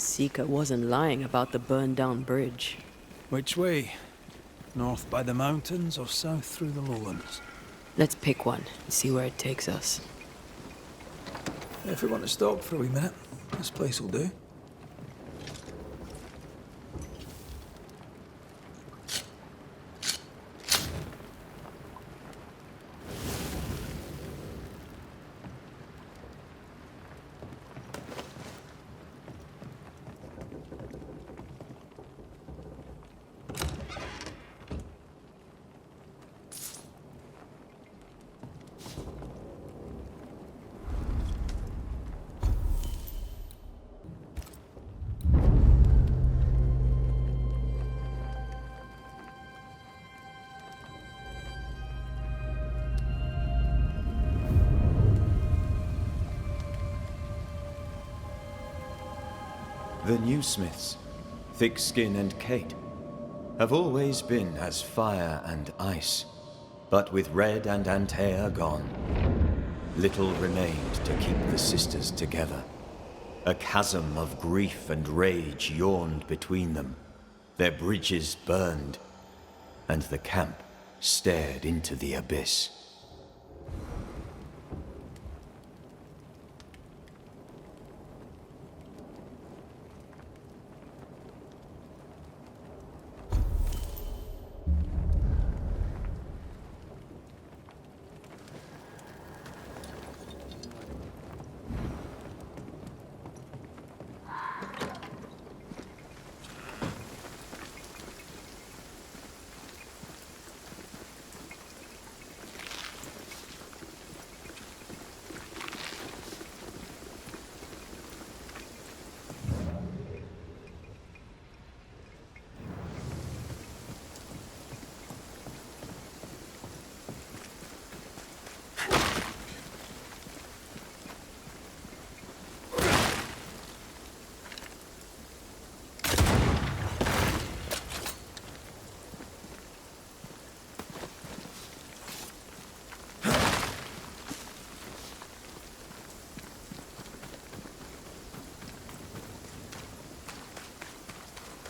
Seeker wasn't lying about the burned-down bridge. Which way? North by the mountains or south through the lowlands? Let's pick one and see where it takes us. If we want to stop for a wee minute, this place will do. The new smiths, Thick-Skin and Kate, have always been as fire and ice. But with Red and Antea gone, little remained to keep the sisters together. A chasm of grief and rage yawned between them. Their bridges burned, and the camp stared into the abyss.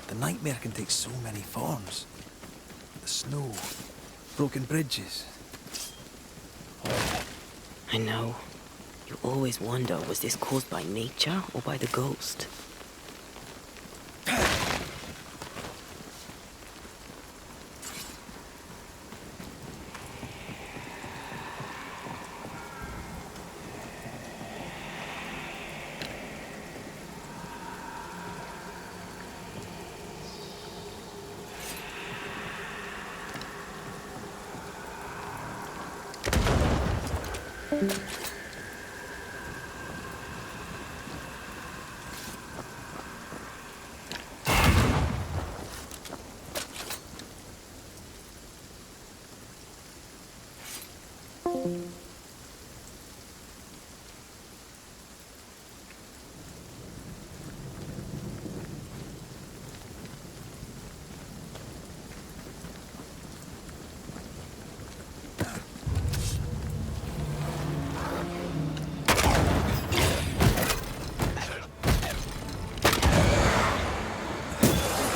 The nightmare can take so many forms. The snow, broken bridges. I know. You always wonder, was this caused by nature or by the ghost?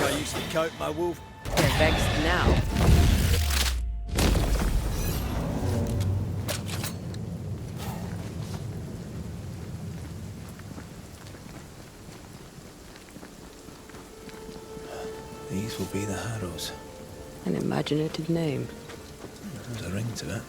I used to coat my wolf. They're vexed now. These will be the Harrows. An imaginative name. There's a ring to it.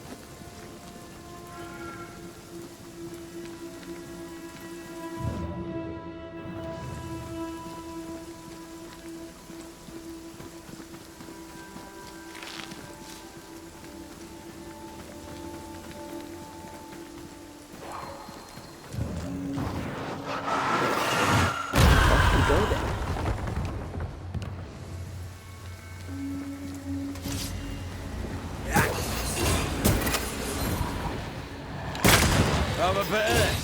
Off we go then. Have a bit of this.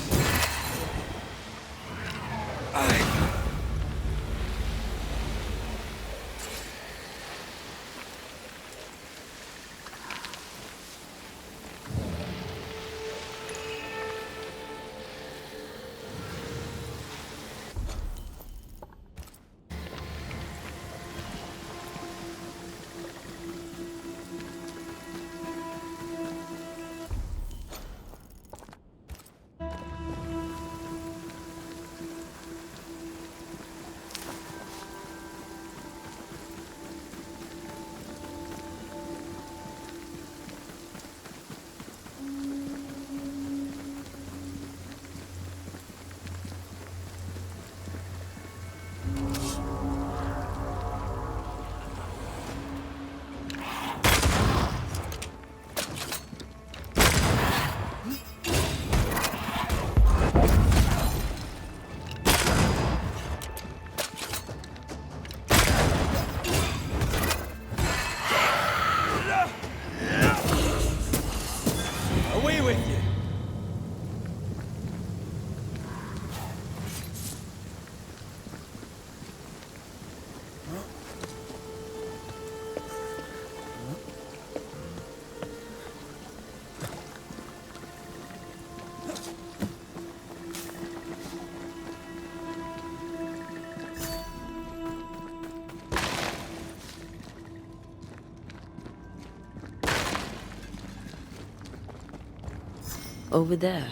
Over there.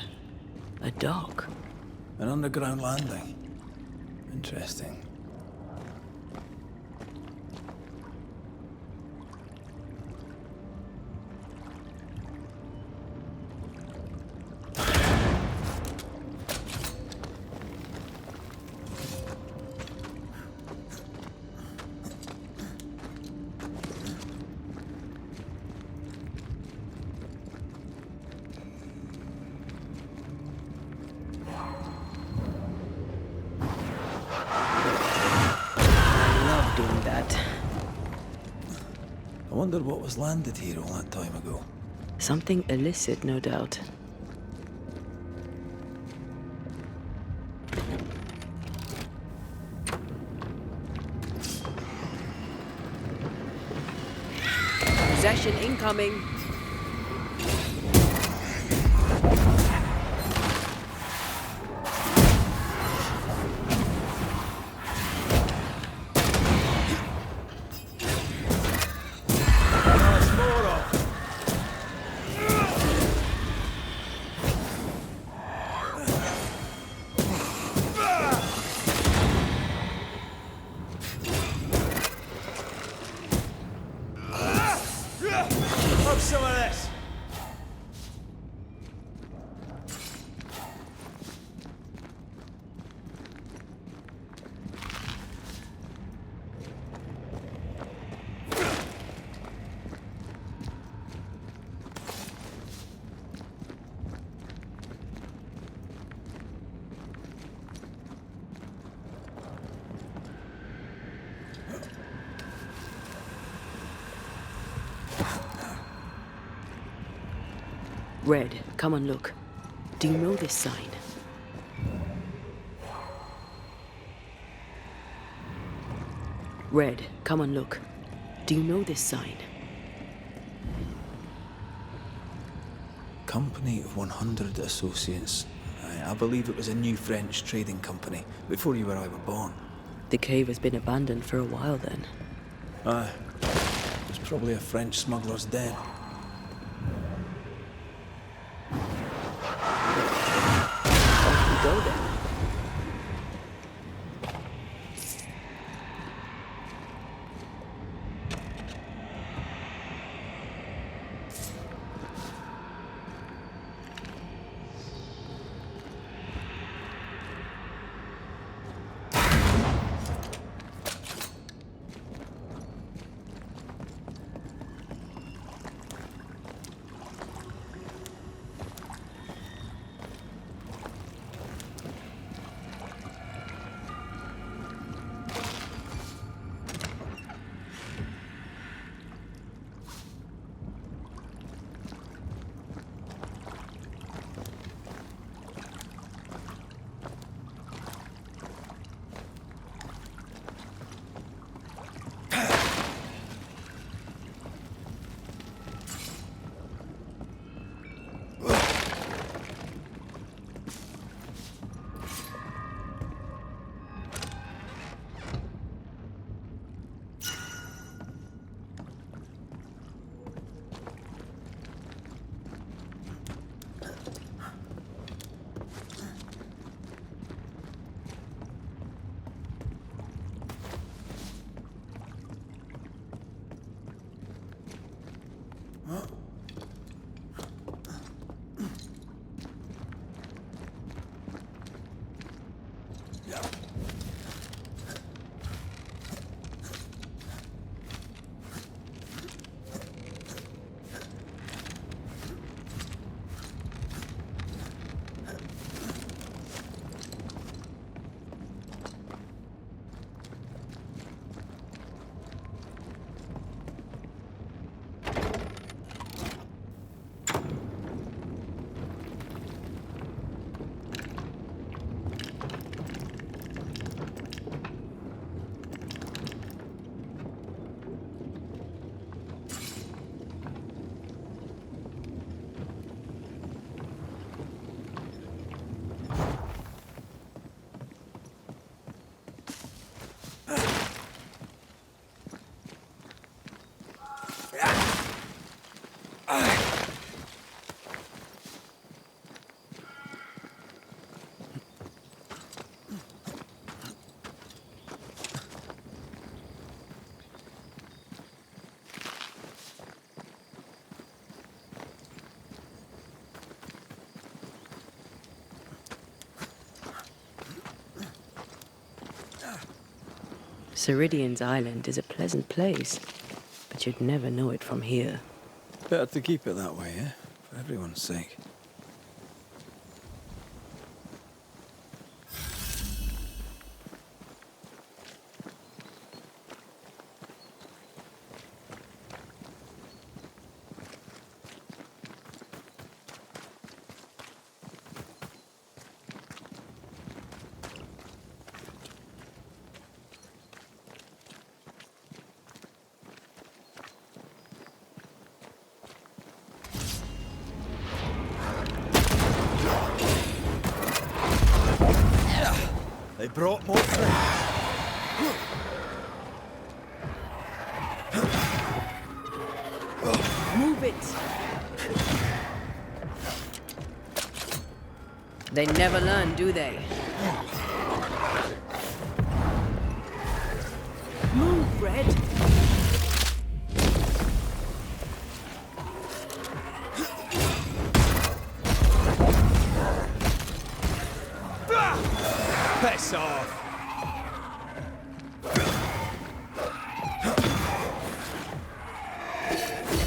A dock. An underground landing. Interesting. Doing that. I wonder what was landed here all that time ago. Something illicit, no doubt. Possession incoming. Have some of this! Red, come and look. Do you know this sign? Red, come and look. Do you know this sign? Company of 100 Associates. I believe it was a new French trading company, before you or I were born. The cave has been abandoned for a while then. Aye. It was probably a French smuggler's den. Off we go then. Ceridian's island is a pleasant place, but you'd never know it from here. Better to keep it that way, eh? For everyone's sake. They brought more friends. Move it! They never learn, do they? Move, Red! Piss off!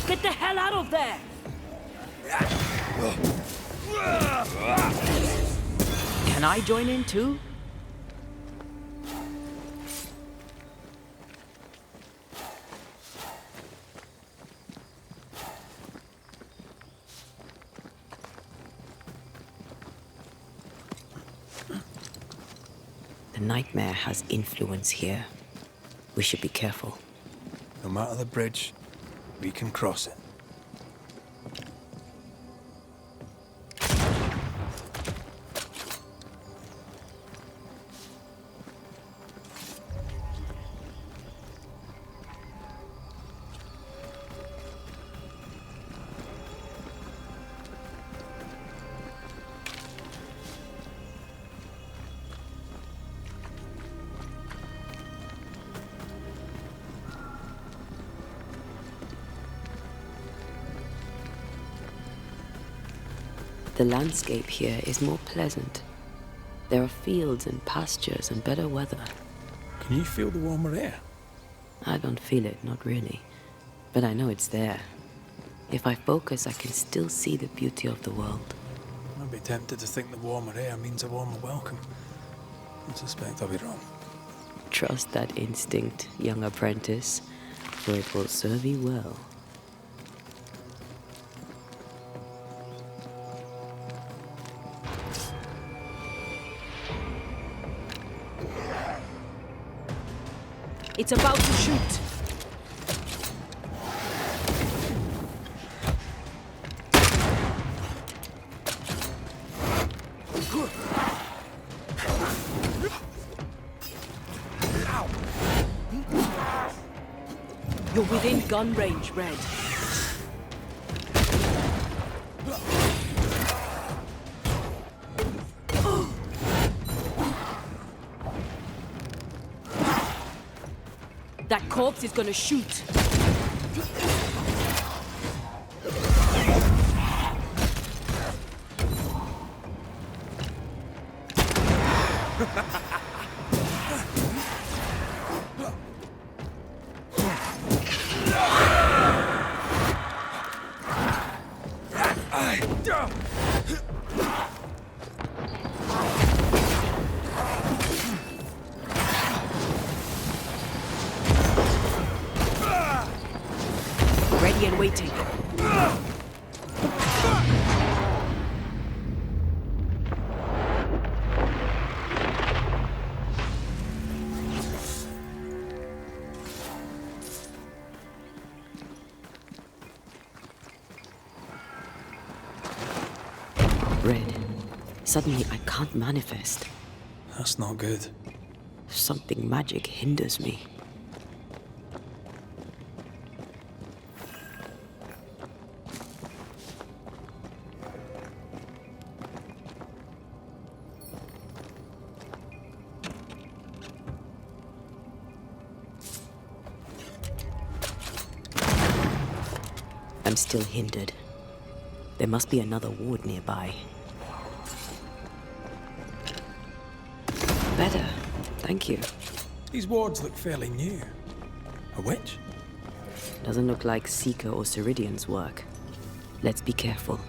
Get the hell out of there! Can I join in too? The nightmare has influence here. We should be careful. No matter the bridge, we can cross it. The landscape here is more pleasant. There are fields and pastures and better weather. Can you feel the warmer air? I don't feel it, not really. But I know it's there. If I focus, I can still see the beauty of the world. I'd be tempted to think the warmer air means a warmer welcome. I suspect I'll be wrong. Trust that instinct, young apprentice, for it will serve you well. It's about to shoot. You're within gun range, Red. That corpse is gonna shoot. Ready and waiting. Red, suddenly I can't manifest. That's not good. Something magic hinders me. I'm still hindered. There must be another ward nearby. Better. Thank you. These wards look fairly new. A witch? Doesn't look like Seeker or Ceridian's work. Let's be careful.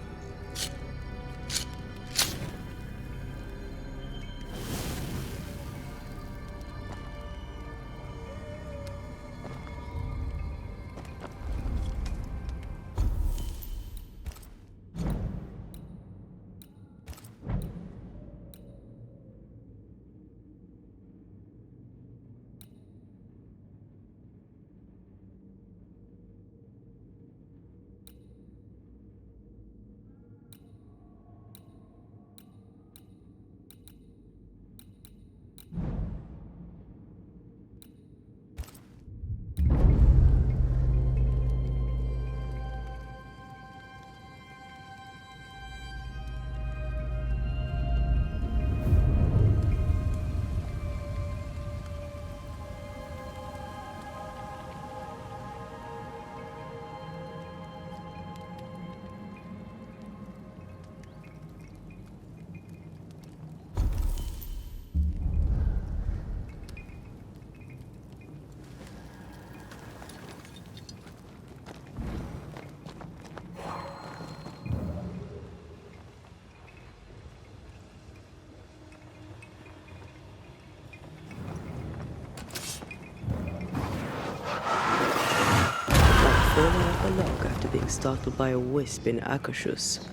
Falling off a log after being startled by a wisp in Akashus.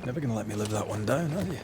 Never gonna let me live that one down, are you?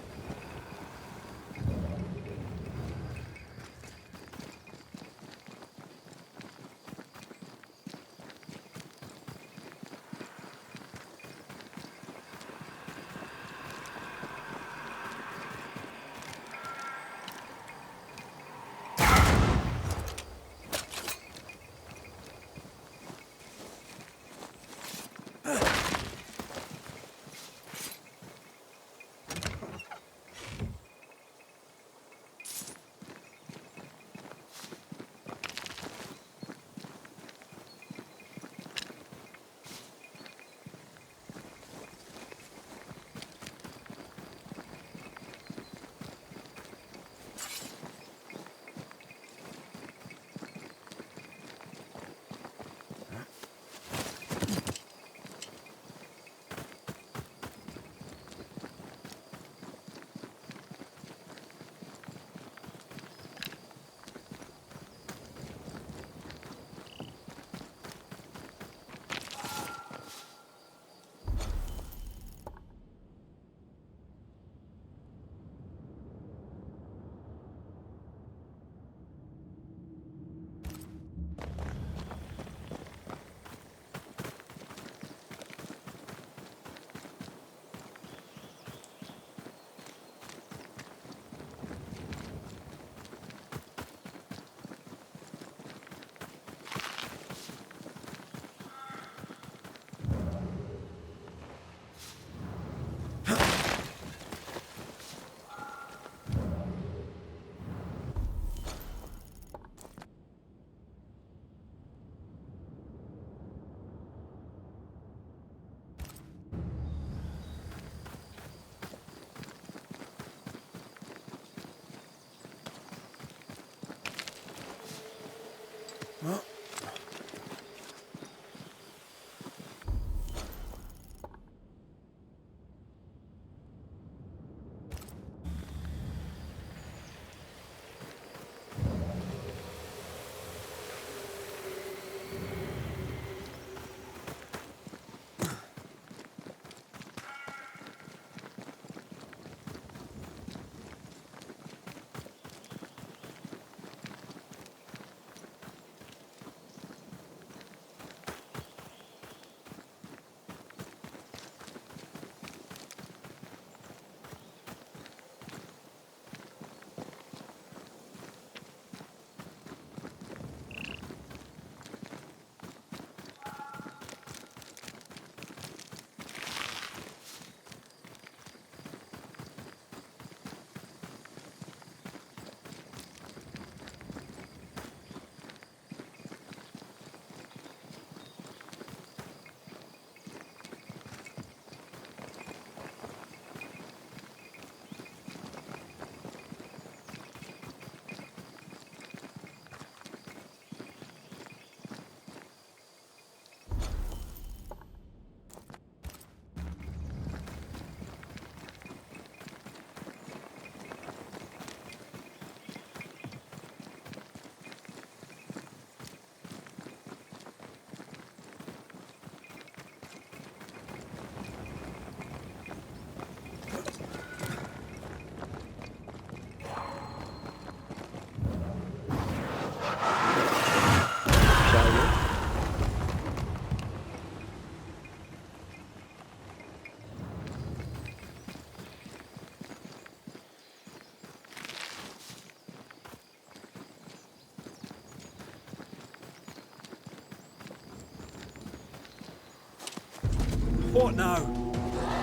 What now?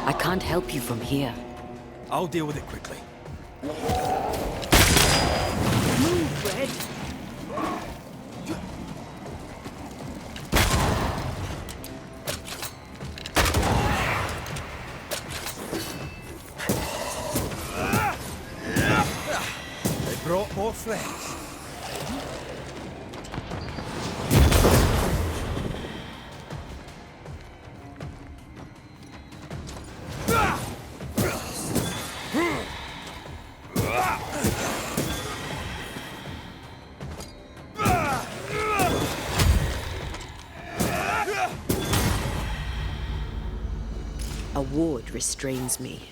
I can't help you from here. I'll deal with it quickly. Move, Red! They brought more friends. A ward restrains me.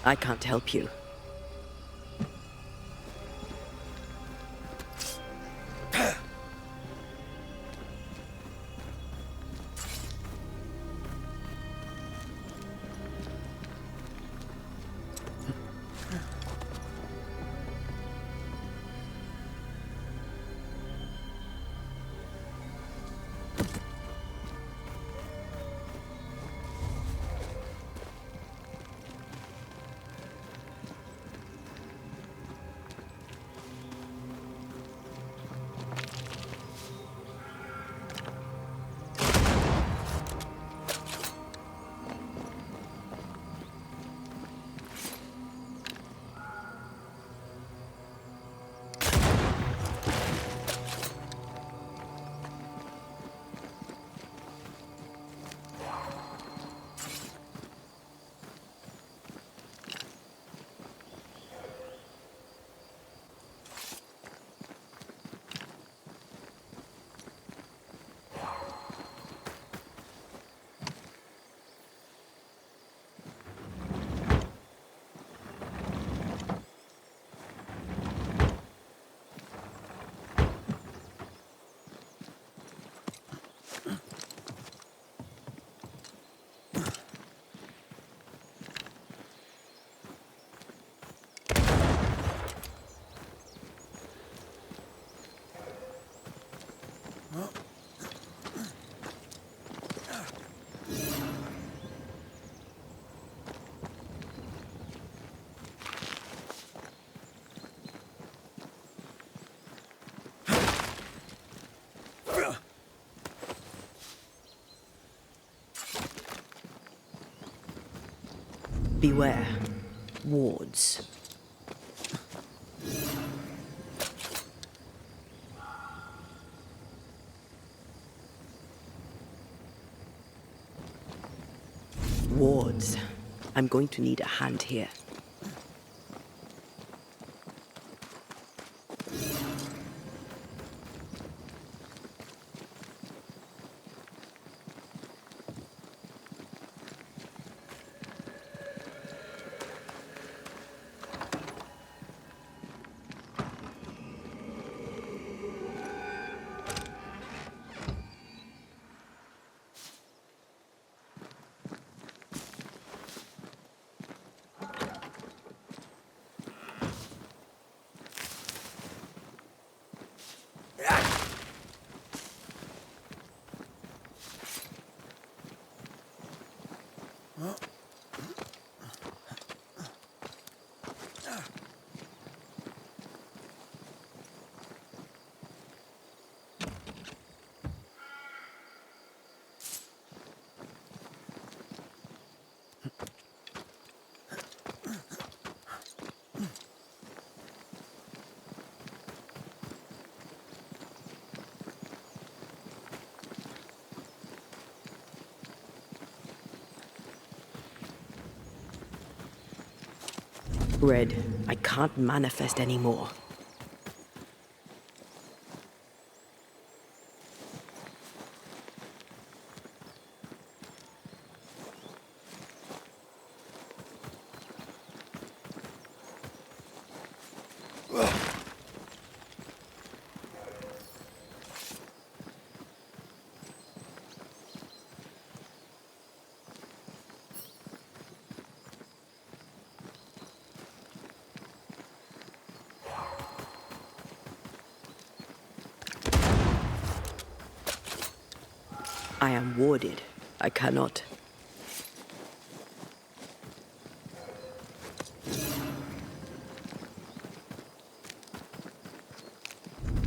I can't help you. Beware. Wards. Wards. I'm going to need a hand here. Red, I can't manifest anymore. I am warded. I cannot.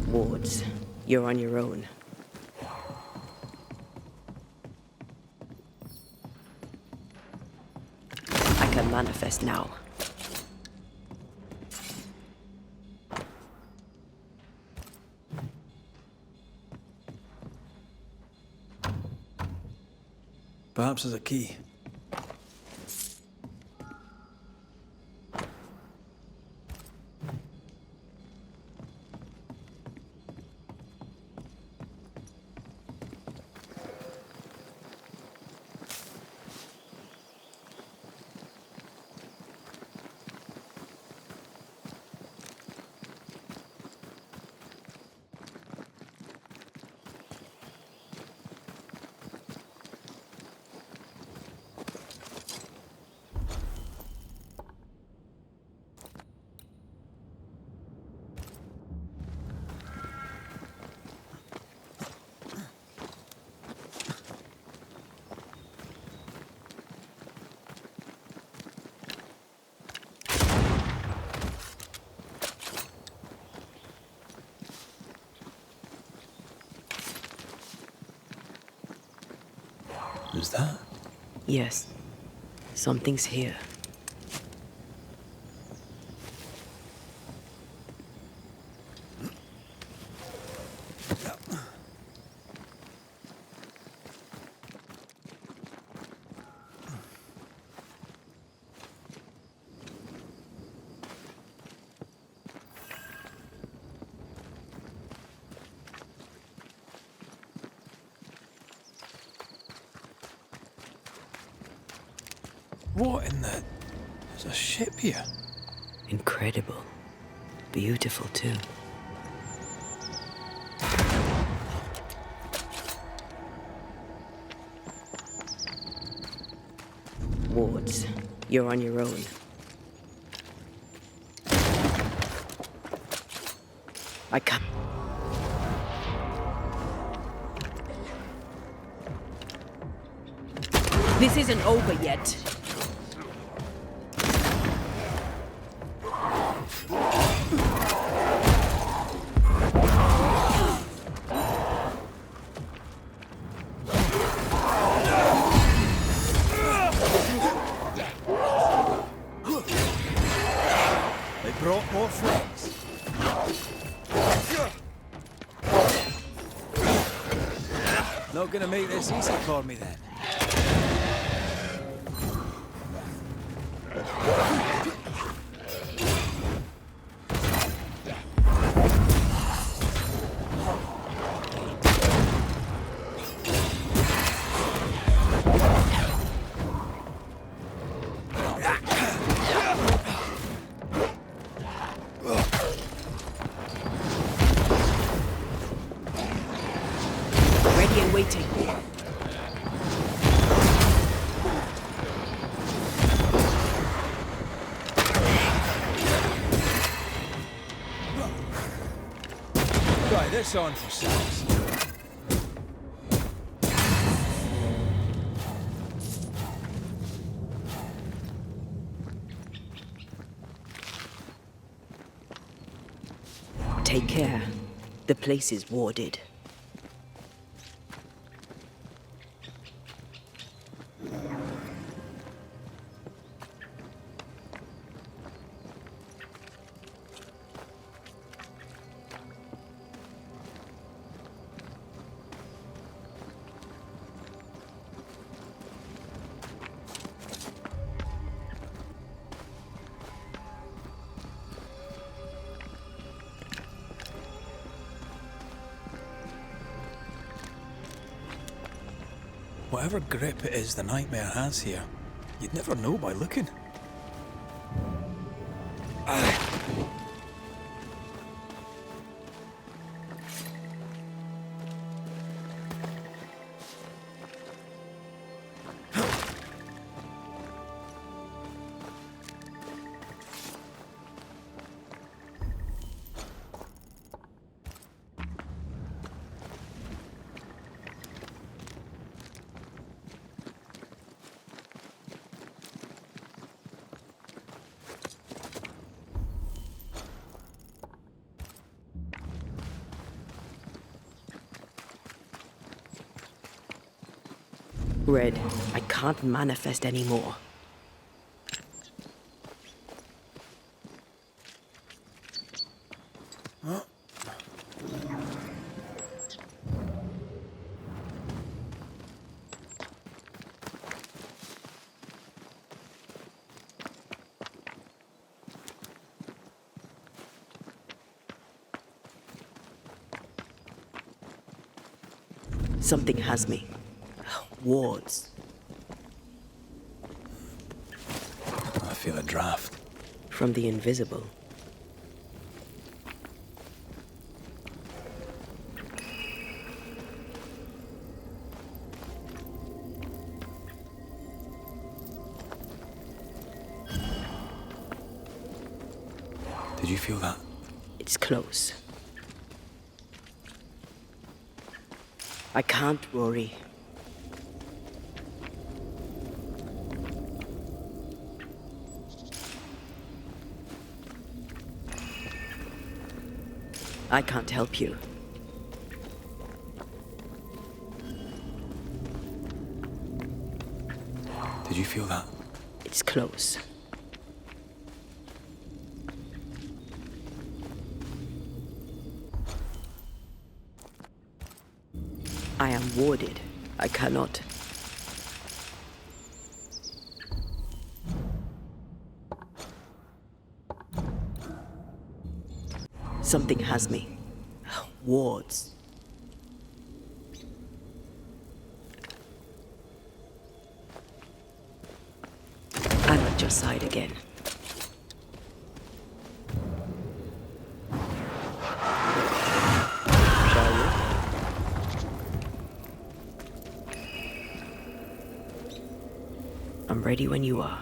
Wards, you're on your own. I can manifest now. Perhaps there's a key. Who's that? Yes, something's here. What in the... There's a ship here. Incredible. Beautiful, too. Wards, you're on your own. I can't... This isn't over yet. They brought more friends. Not gonna make this easy for me then. Ready and waiting. Try this on for size. Take care. The place is warded. Whatever grip it is the nightmare has here, you'd never know by looking. Red, I can't manifest anymore. Something has me. Wards. I feel a draft. From the invisible. Did you feel that? It's close. I can't, Rory. I can't help you. Did you feel that? It's close. I am warded. I cannot. Something has me. Wards. I'm at your side again. Shall we? I'm ready when you are.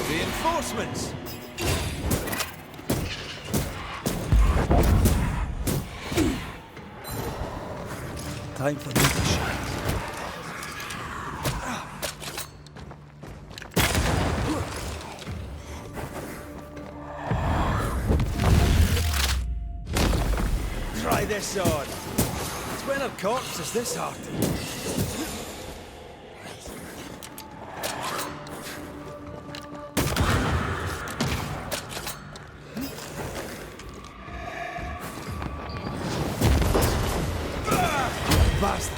Reinforcements! Time for me to shine. Try this on. It's when a corpse is this hard. Bastard.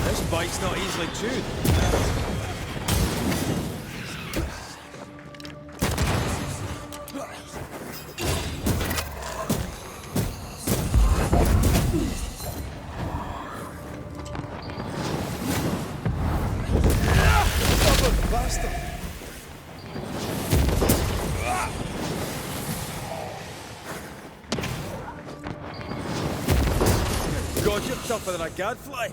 This bite's not easily chewed. Stubborn bastard. God, you're tougher than a gadfly.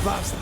Bastard.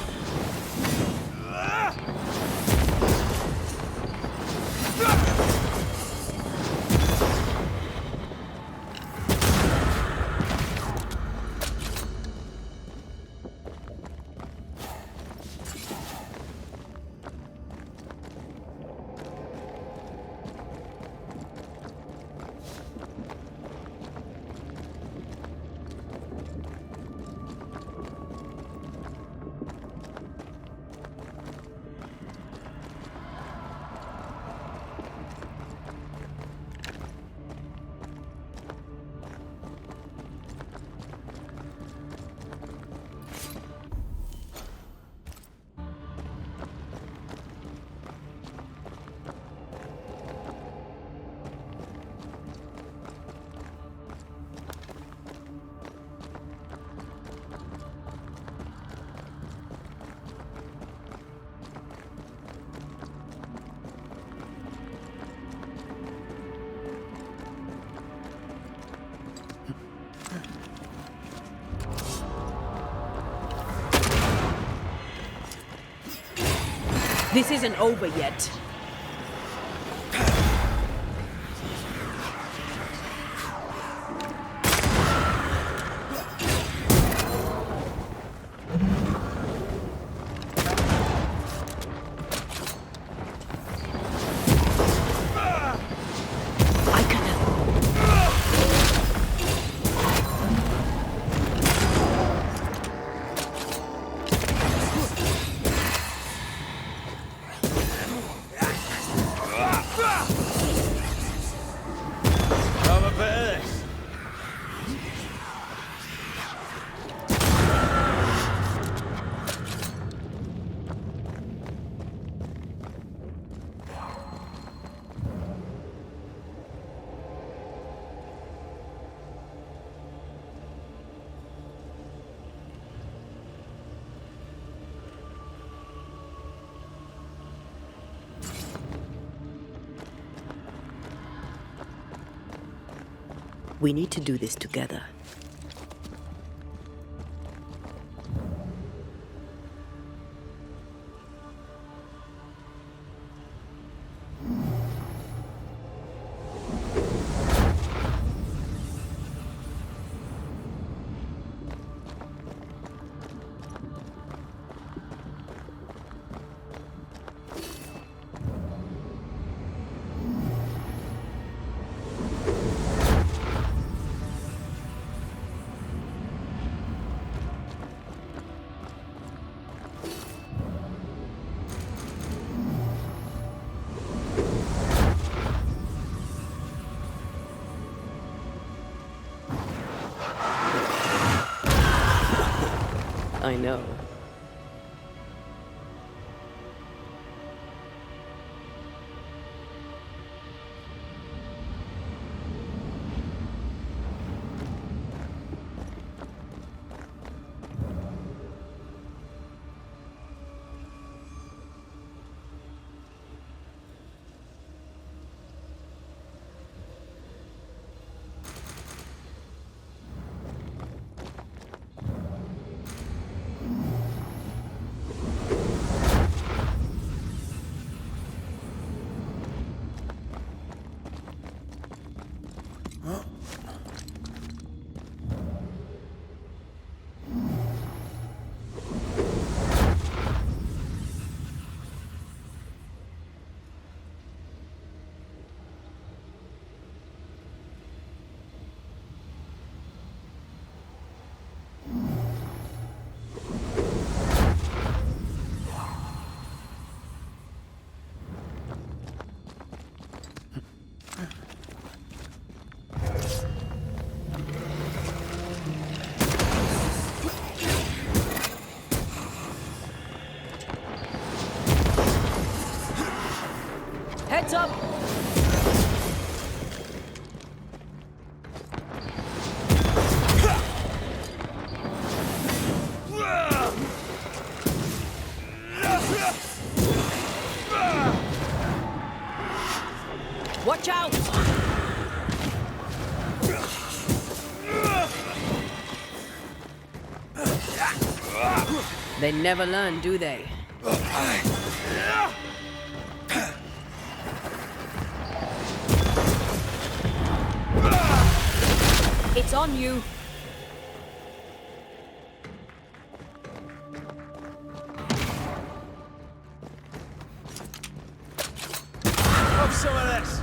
This isn't over yet. We need to do this together. I know. Heads up! Watch out! They never learn, do they? It's on you. Have some of this.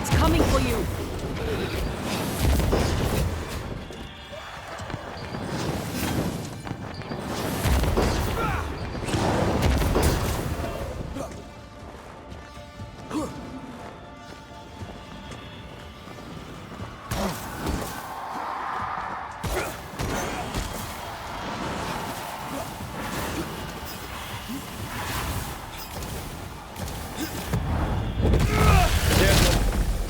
It's coming for you!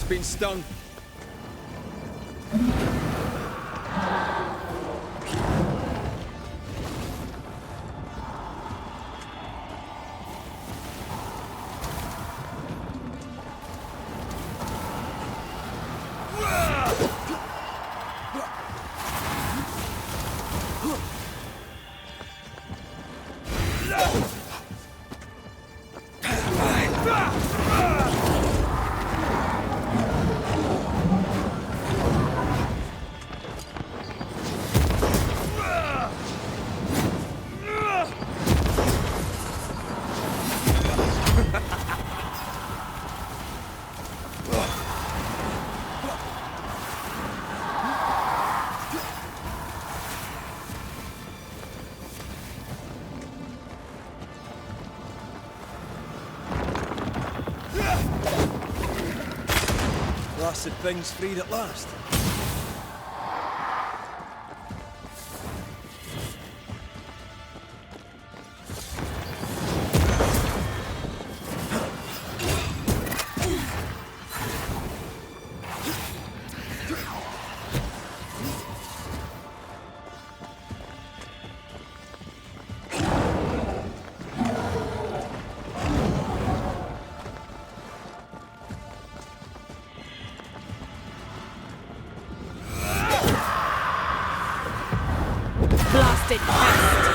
Been stung. Blasted thing's freed at last. Blasted pest!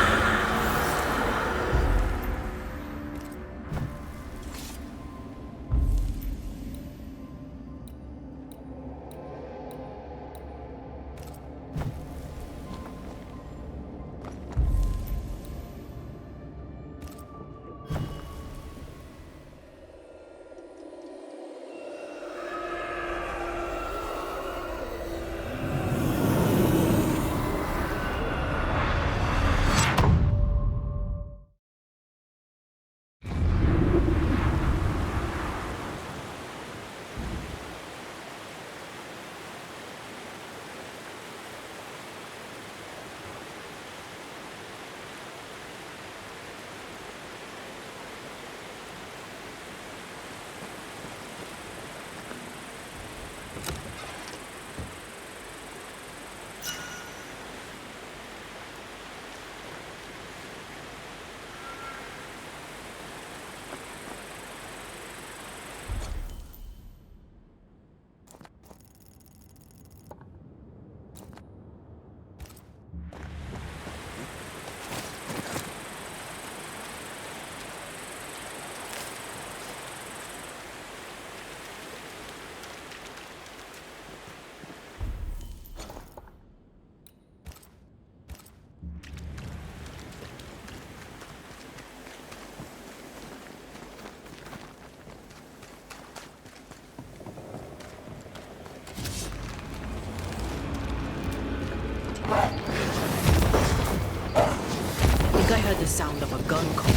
I think I heard the sound of a gun coming.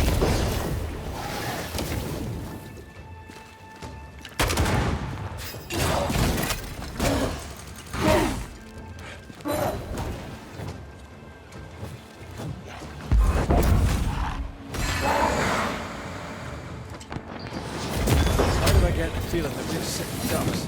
Why do I get the feeling that we're sitting ducks?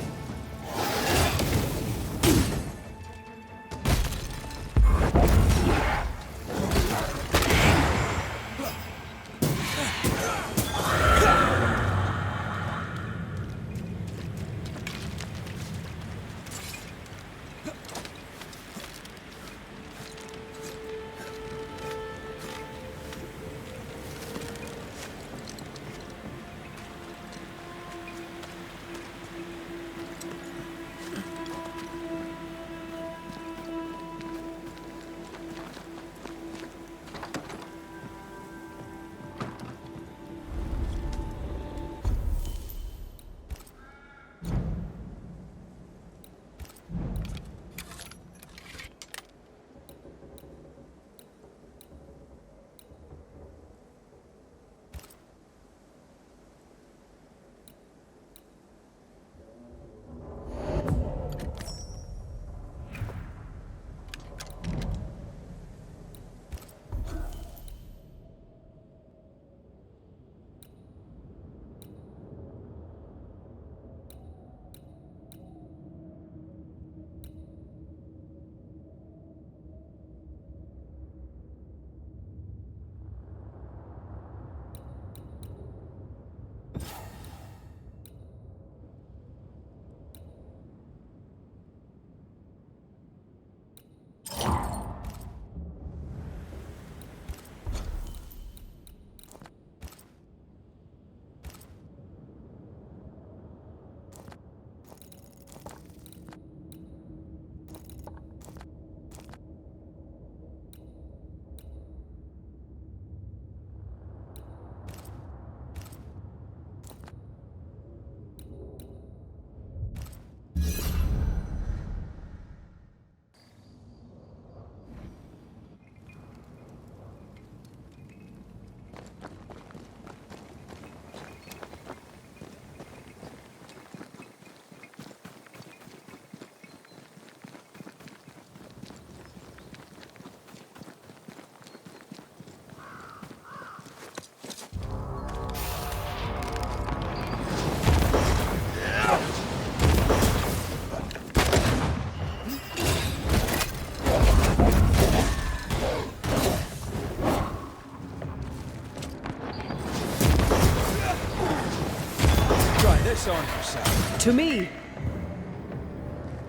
on yourself. To me!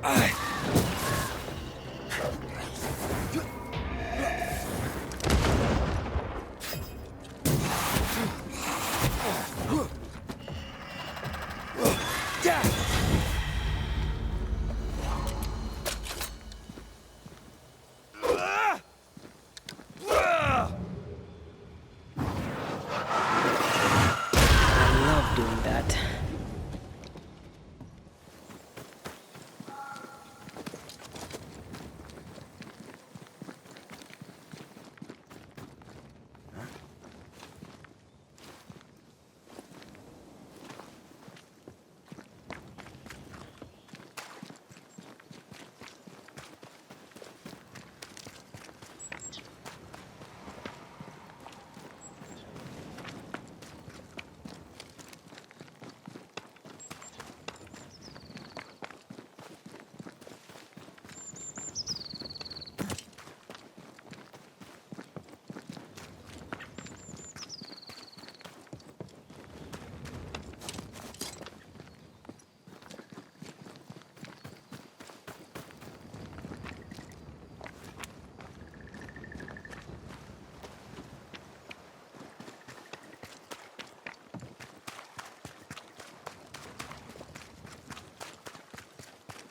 I love doing that.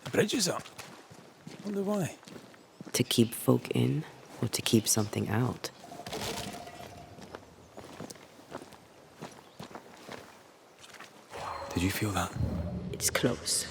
The bridge is up. Wonder why. To keep folk in, or to keep something out? Did you feel that? It's close.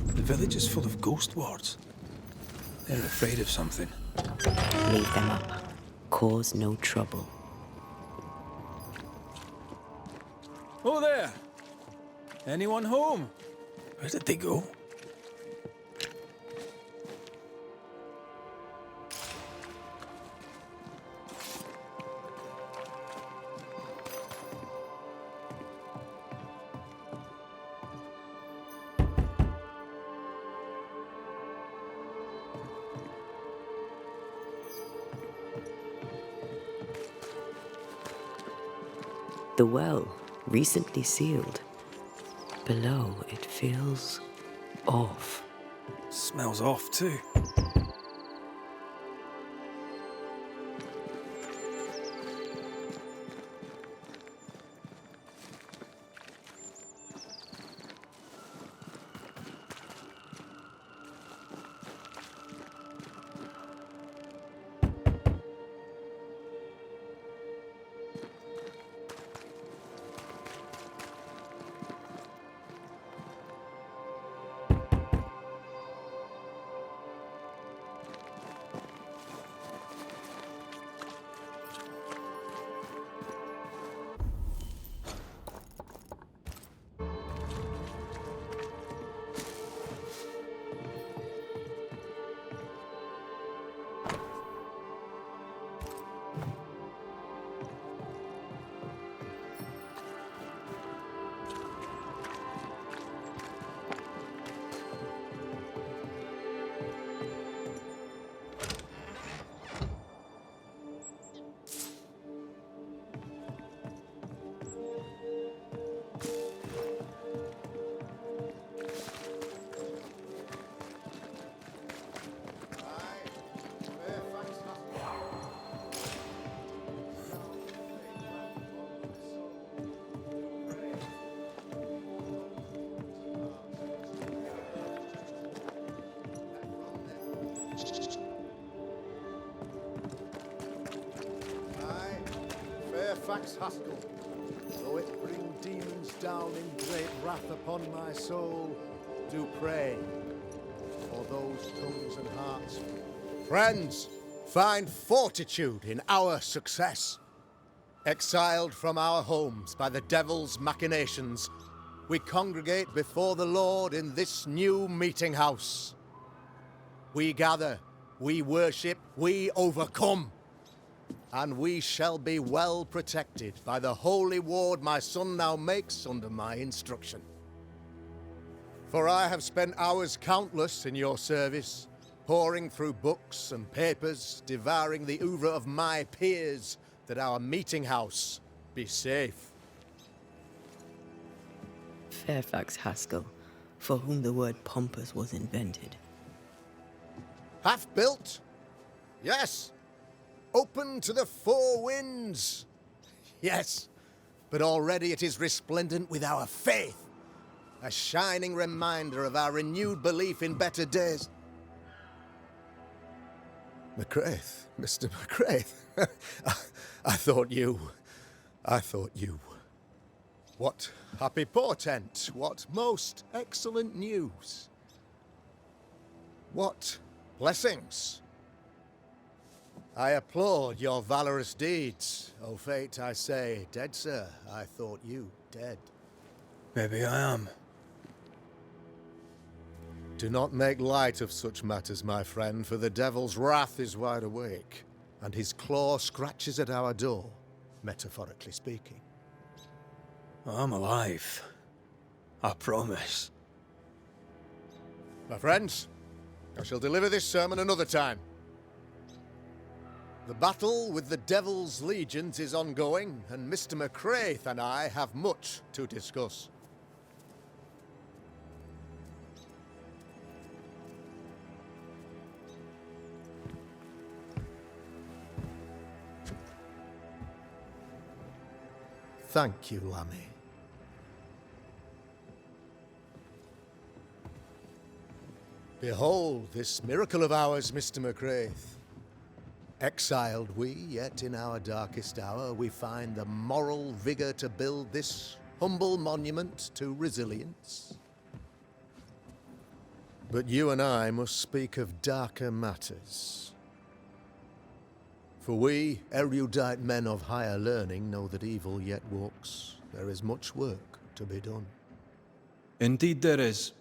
The village is full of ghost wards. They're afraid of something. Leave them up. Cause no trouble. Oh, there! Anyone home? Where did they go? The well, recently sealed. Below, it feels off. Smells off too. Fairefax, Haskell. Though it bring demons down in great wrath upon my soul, do pray for those tongues and hearts. Friends, find fortitude in our success. Exiled from our homes by the devil's machinations, we congregate before the Lord in this new meeting house. We gather, we worship, we overcome. And we shall be well protected by the holy ward my son now makes under my instruction. For I have spent hours countless in your service, poring through books and papers, devouring the oeuvre of my peers, that our meeting house be safe. Fairefax Haskell, for whom the word pompous was invented. Half built? Yes. Open to the four winds? Yes. But already it is resplendent with our faith. A shining reminder of our renewed belief in better days. McCraith, Mr. McCraith. I thought you. What happy portent, what most excellent news. What blessings. I applaud your valorous deeds. O fate, I say, dead sir, I thought you dead. Maybe I am. Do not make light of such matters, my friend, for the devil's wrath is wide awake, and his claw scratches at our door, metaphorically speaking. I'm alive. I promise. My friends, I shall deliver this sermon another time. The battle with the devil's legions is ongoing, and Mr. McCraith and I have much to discuss. Thank you, Lammy. Behold this miracle of ours, Mr. McCraith. Exiled we, yet in our darkest hour we find the moral vigor to build this humble monument to resilience. But you and I must speak of darker matters. For we, erudite men of higher learning, know that evil yet walks. There is much work to be done. Indeed there is.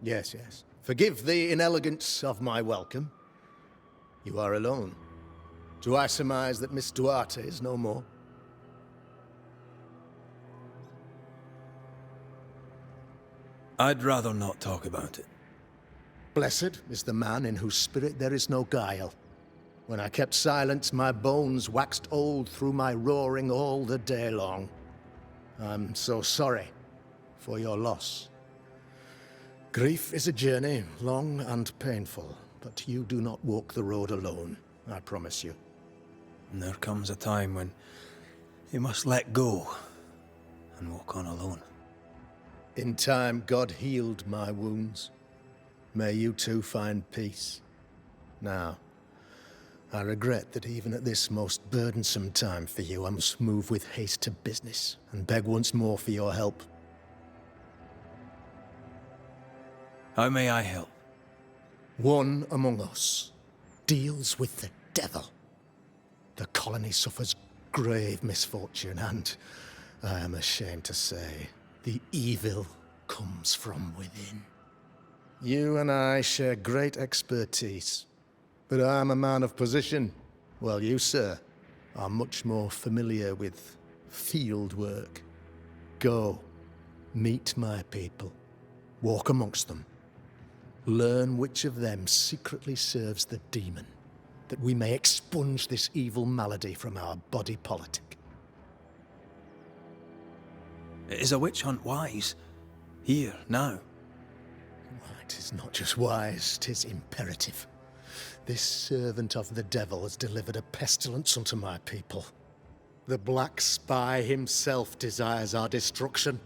Yes, yes. Forgive the inelegance of my welcome. You are alone. Do I surmise that Miss Duarte is no more? I'd rather not talk about it. Blessed is the man in whose spirit there is no guile. When I kept silence, my bones waxed old through my roaring all the day long. I'm so sorry for your loss. Grief is a journey, long and painful, but you do not walk the road alone, I promise you. And there comes a time when you must let go and walk on alone. In time, God healed my wounds. May you too find peace. Now, I regret that even at this most burdensome time for you, I must move with haste to business and beg once more for your help. How may I help? One among us deals with the devil. The colony suffers grave misfortune, and I am ashamed to say, the evil comes from within. You and I share great expertise, but I am a man of position, while you, sir, are much more familiar with field work. Go, meet my people, walk amongst them. Learn which of them secretly serves the demon, that we may expunge this evil malady from our body politic. Is a witch hunt wise? Here, now? Why, 'tis not just wise, 'tis imperative. This servant of the devil has delivered a pestilence unto my people. The black spy himself desires our destruction.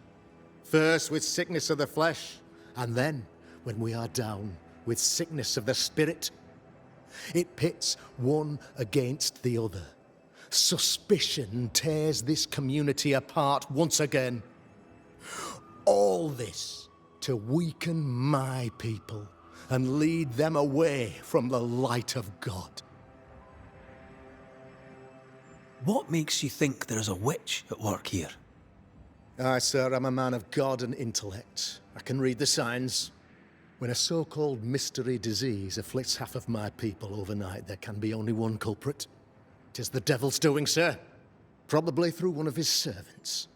First with sickness of the flesh, and then, when we are down, with sickness of the spirit. It pits one against the other, Suspicion tears this community apart once again. All this to weaken my people and lead them away from the light of God. What makes you think there is a witch at work here? Aye, sir, I'm a man of God and intellect. I can read the signs. When a so-called mystery disease afflicts half of my people overnight, there can be only one culprit. 'Tis the devil's doing, sir. Probably through one of his servants.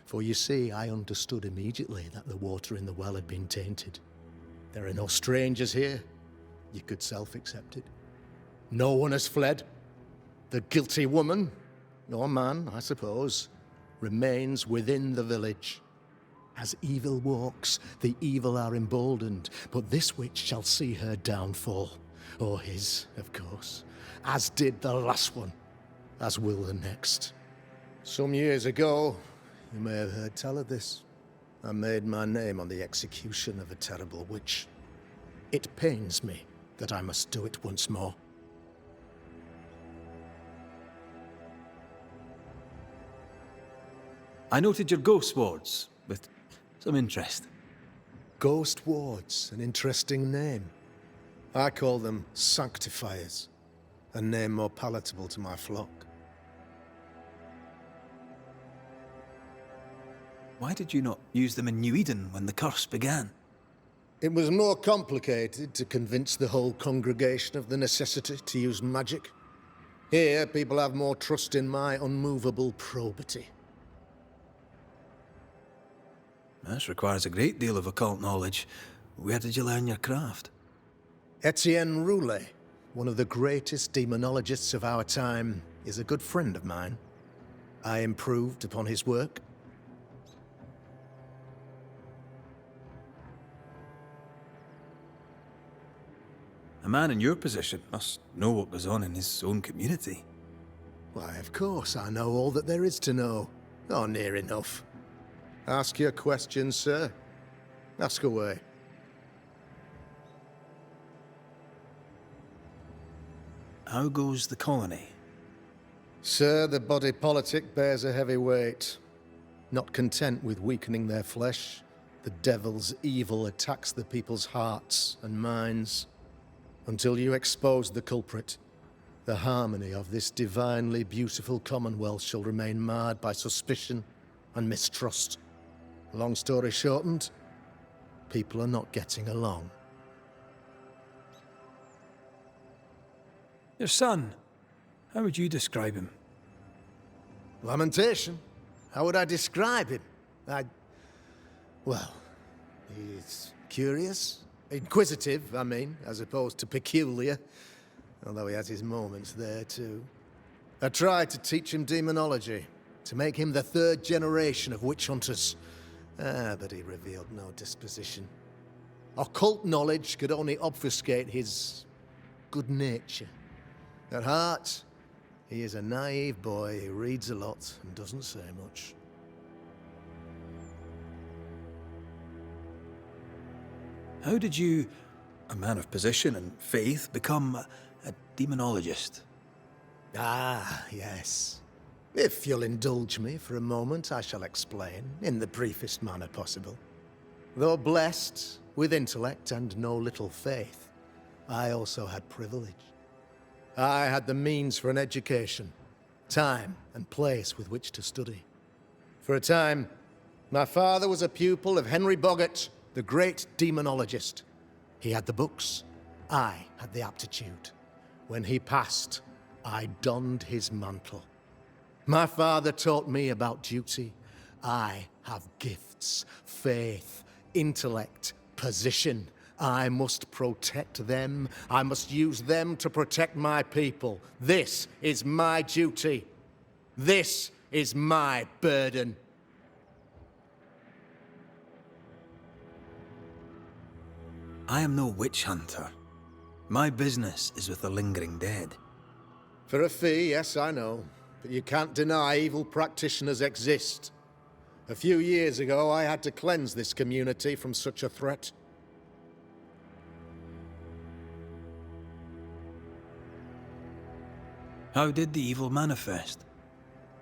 For you see, I understood immediately that the water in the well had been tainted. There are no strangers here. You could self-accept it. No one has fled. The guilty woman, or man, I suppose, remains within the village. As evil walks, the evil are emboldened, but this witch shall see her downfall. Or his, of course. As did the last one. As will the next. Some years ago, you may have heard tell of this. I made my name on the execution of a terrible witch. It pains me that I must do it once more. I noted your ghost wards with some interest. Ghost wards, an interesting name. I call them sanctifiers, a name more palatable to my flock. Why did you not use them in New Eden when the curse began? It was more complicated to convince the whole congregation of the necessity to use magic. Here, people have more trust in my unmovable probity. This requires a great deal of occult knowledge. Where did you learn your craft? Etienne Roulet, one of the greatest demonologists of our time, is a good friend of mine. I improved upon his work. A man in your position must know what goes on in his own community. Why, of course, I know all that there is to know. Oh, near enough. Ask your questions, sir. Ask away. How goes the colony? Sir, the body politic bears a heavy weight. Not content with weakening their flesh, the devil's evil attacks the people's hearts and minds. Until you expose the culprit, the harmony of this divinely beautiful commonwealth shall remain marred by suspicion and mistrust. Long story shortened, people are not getting along. Your son, how would you describe him? Lamentation? How would I describe him? Well, he's curious. Inquisitive, I mean, as opposed to peculiar. Although he has his moments there, too. I tried to teach him demonology, to make him the third generation of witch hunters. But he revealed no disposition. Occult knowledge could only obfuscate his good nature. At heart, he is a naive boy who reads a lot and doesn't say much. How did you, a man of position and faith, become a demonologist? Ah, yes. If you'll indulge me for a moment, I shall explain, in the briefest manner possible. Though blessed with intellect and no little faith, I also had privilege. I had the means for an education, time and place with which to study. For a time, my father was a pupil of Henry Boggart, the great demonologist. He had the books, I had the aptitude. When he passed, I donned his mantle. My father taught me about duty. I have gifts, faith, intellect, position. I must protect them. I must use them to protect my people. This is my duty. This is my burden. I am no witch hunter. My business is with the lingering dead. For a fee, yes, I know. But you can't deny evil practitioners exist. A few years ago, I had to cleanse this community from such a threat. How did the evil manifest?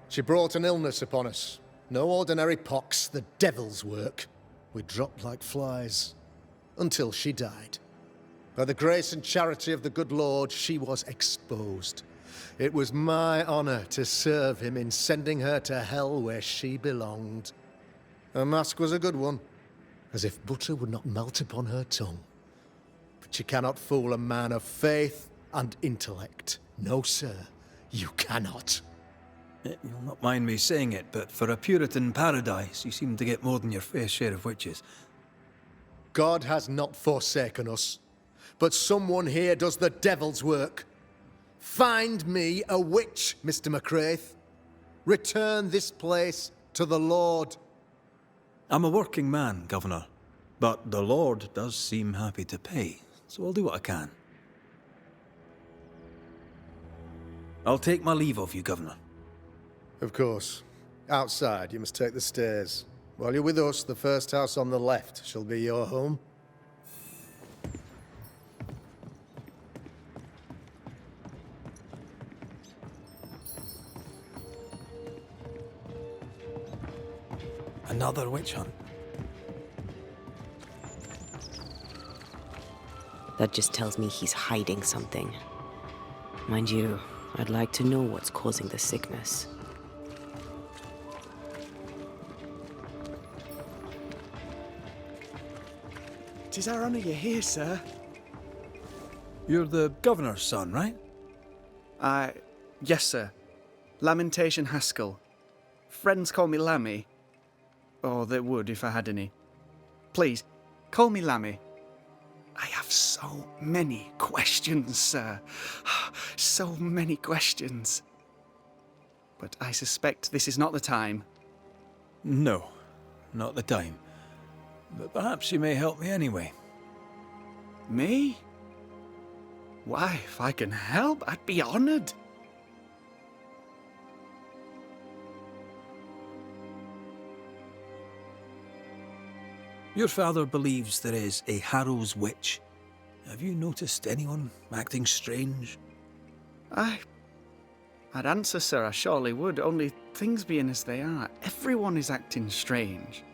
She brought an illness upon us. No ordinary pox, the devil's work. We dropped like flies, until she died. By the grace and charity of the good Lord, she was exposed. It was my honor to serve him in sending her to hell where she belonged. Her mask was a good one, as if butter would not melt upon her tongue. But you cannot fool a man of faith and intellect. No, sir, you cannot. You'll not mind me saying it, but for a Puritan paradise, you seem to get more than your fair share of witches. God has not forsaken us, but someone here does the devil's work. Find me a witch, Mr. McCraith. Return this place to the Lord. I'm a working man, Governor, but the Lord does seem happy to pay, so I'll do what I can. I'll take my leave of you, Governor. Of course. Outside, you must take the stairs. While you're with us, the first house on the left shall be your home. Another witch hunt. That just tells me he's hiding something. Mind you, I'd like to know what's causing the sickness. Tis our honour you're here, sir. You're the Governor's son, right? Yes, sir. Lamentation Haskell. Friends call me Lammy. Or they would if I had any. Please, call me Lammy. I have so many questions, sir. So many questions. But I suspect this is not the time. No, not the time. But perhaps you may help me anyway. Me? Why, if I can help, I'd be honoured. Your father believes there is a Harrow's witch. Have you noticed anyone acting strange? I'd answer, sir, I surely would, only things being as they are, everyone is acting strange.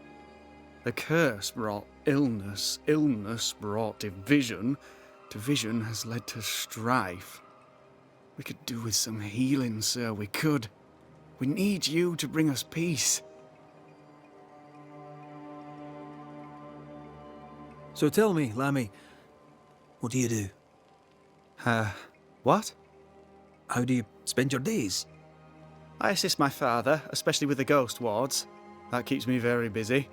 The curse brought illness, illness brought division, division has led to strife. We could do with some healing, sir, we could. We need you to bring us peace. So tell me, Lammy, what do you do? What? How do you spend your days? I assist my father, especially with the ghost wards. That keeps me very busy.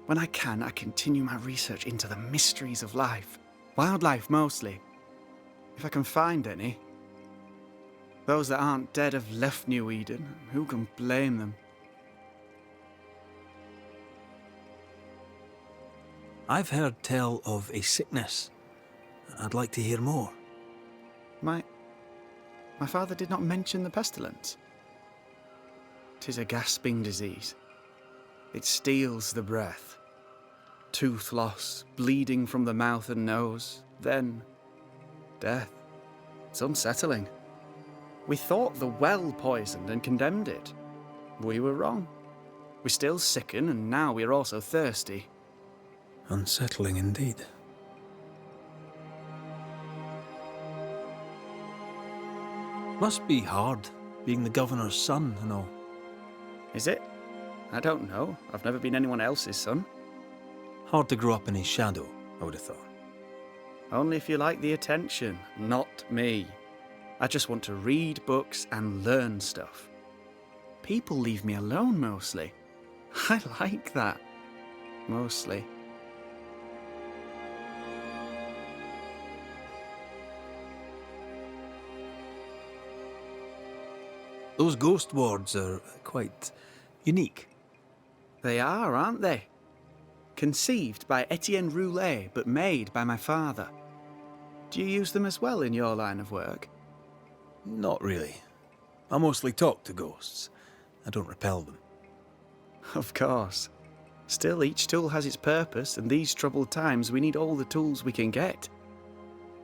When I can, I continue my research into the mysteries of life. Wildlife, mostly. If I can find any. Those that aren't dead have left New Eden. Who can blame them? I've heard tell of a sickness. I'd like to hear more. My father did not mention the pestilence. 'Tis a gasping disease. It steals the breath. Tooth loss, bleeding from the mouth and nose, then death. It's unsettling. We thought the well poisoned and condemned it. We were wrong. We still sicken, and now we are also thirsty. Unsettling indeed. Must be hard, being the Governor's son and all. Is it? I don't know. I've never been anyone else's son. Hard to grow up in his shadow, I would have thought. Only if you like the attention, not me. I just want to read books and learn stuff. People leave me alone mostly. I like that. Mostly. Those ghost wards are quite unique. They are, aren't they? Conceived by Etienne Roulet, but made by my father. Do you use them as well in your line of work? Not really. I mostly talk to ghosts. I don't repel them. Of course. Still, each tool has its purpose, and these troubled times we need all the tools we can get.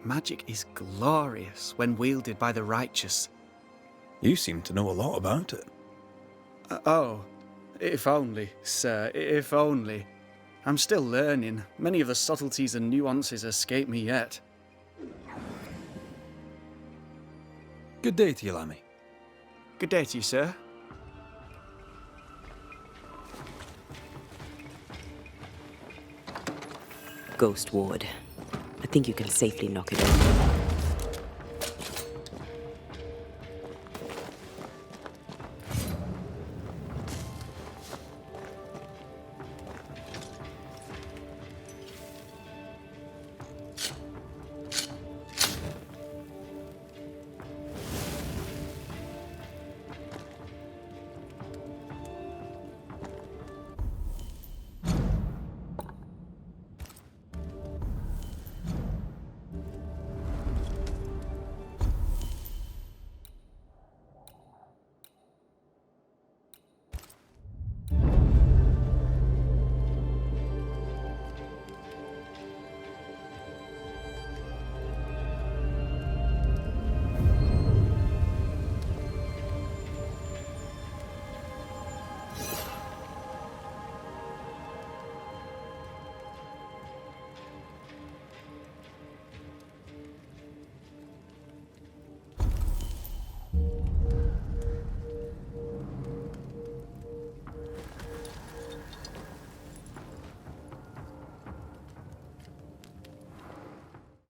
Magic is glorious when wielded by the righteous. You seem to know a lot about it. Oh, if only, sir, if only. I'm still learning. Many of the subtleties and nuances escape me yet. Good day to you, Lammy. Good day to you, sir. Ghost Ward. I think you can safely knock it over.